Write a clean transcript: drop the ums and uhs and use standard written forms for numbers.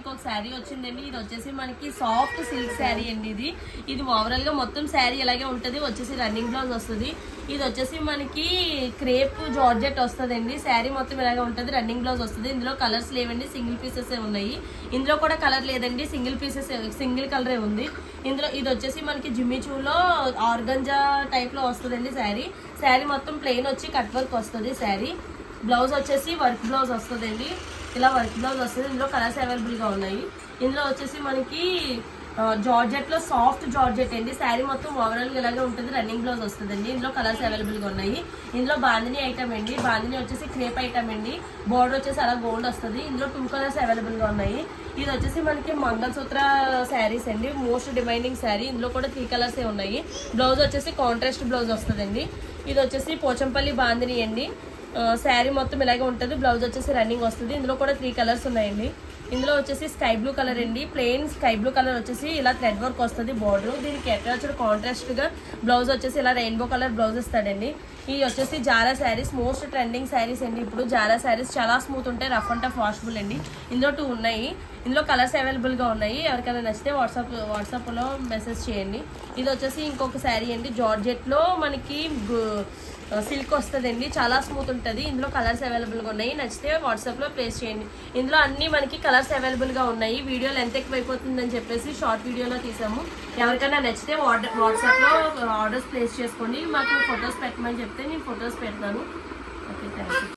ఇంకొక శారీ వచ్చిందండి. ఇది వచ్చేసి మనకి సాఫ్ట్ సిల్క్ శారీ అండి. ఇది ఓవరాల్ గా మొత్తం శారీ ఇలాగే ఉంటుంది. వచ్చేసి రన్నింగ్ బ్లౌజ్ వస్తుంది. ఇది వచ్చేసి మనకి క్రేప్ జార్జెట్ వస్తుందండి. శారీ మొత్తం ఇలాగే ఉంటుంది. రన్నింగ్ బ్లౌజ్ వస్తుంది. ఇందులో కలర్స్ లేవండి, సింగిల్ పీసెస్ ఉన్నాయి. ఇందులో కూడా కలర్ లేదండి, సింగిల్ కలరే ఉంది ఇందులో. ఇది వచ్చేసి మనకి జిమ్మిచూలో ఆర్గంజా టైప్ లో వస్తుందండి. శారీ మొత్తం ప్లెయిన్ వచ్చి కట్ వర్క్ వస్తుంది. శారీ బ్లౌజ్ వచ్చేసి వర్క్ బ్లౌజ్ వస్తుందండి. ఇలా వర్క్ బ్లౌజ్ వస్తుంది. ఇందులో కలర్స్ అవైలబుల్గా ఉన్నాయి. ఇందులో వచ్చేసి మనకి జార్జెట్లో సాఫ్ట్ జార్జెట్ అండి. శారీ మొత్తం ఓవరాల్గా ఇలాగే ఉంటుంది. రన్నింగ్ బ్లౌజ్ వస్తుందండి. ఇందులో కలర్స్ అవైలబుల్గా ఉన్నాయి. ఇందులో బాందిని ఐటమ్ అండి. బాందిని వచ్చేసి క్రేప్ ఐటమ్ అండి. బోర్డర్ వచ్చేసి అలా గోల్డ్ వస్తుంది. ఇందులో 2 కలర్స్ అవైలబుల్గా ఉన్నాయి. ఇది వచ్చేసి మనకి మంగళసూత్ర శారీస్ అండి. మోస్ట్ డిమైనింగ్ శారీ. ఇందులో కూడా 3 కలర్సే ఉన్నాయి. బ్లౌజ్ వచ్చేసి కాంట్రాస్ట్ బ్లౌజ్ వస్తుందండి. ఇది వచ్చేసి పోచంపల్లి బాందిని అండి. శారీ మొత్తం ఇలాగే ఉంటుంది. బ్లౌజ్ వచ్చేసి రన్నింగ్ వస్తుంది. ఇందులో కూడా 3 కలర్స్ ఉన్నాయండి. ఇందులో వచ్చేసి స్కై బ్లూ కలర్ అండి. ప్లెయిన్ స్కై బ్లూ కలర్ వచ్చేసి ఇలా థ్రెడ్ వర్క్ వస్తుంది బోర్డర్. దీనికి అటాచ్డ్ కాంట్రాస్ట్ గా బ్లౌజ్ వచ్చేసి ఇలా రెయిన్బో కలర్ బ్లౌజ్ ఇస్తాడండి. ఈ వచ్చేసి Zara saris, most trending saris అండి. ఇప్పుడు జారా శారీస్ చాలా స్మూత్ ఉంటాయి, రఫ్ అండ్ టఫ్ వాషబుల్ అండి. ఇందులో 2 ఉన్నాయి. ఇందులో కలర్స్ అవైలబుల్గా ఉన్నాయి. ఎవరికైనా నచ్చితే వాట్సాప్లో మెసేజ్ చేయండి. ఇది వచ్చేసి ఇంకొక శారీ అండి. జార్జెట్లో మనకి సిల్క్ వస్తుందండి. చాలా స్మూత్ ఉంటుంది. ఇందులో కలర్స్ అవైలబుల్గా ఉన్నాయి. నచ్చితే వాట్సాప్లో ప్లేస్ చేయండి. ఇందులో అన్ని మనకి కలర్స్ అవైలబుల్గా ఉన్నాయి. వీడియో లెంత్ ఎక్కువైపోతుందని చెప్పేసి షార్ట్ వీడియోలో తీసాము. ఎవరికైనా నచ్చితే వాట్సాప్లో ఆర్డర్స్ ప్లేస్ చేసుకోండి. మాకు ఫొటోస్ పెట్టమని చెప్తే నేను ఫొటోస్ పెడతాను. Okay, thank you.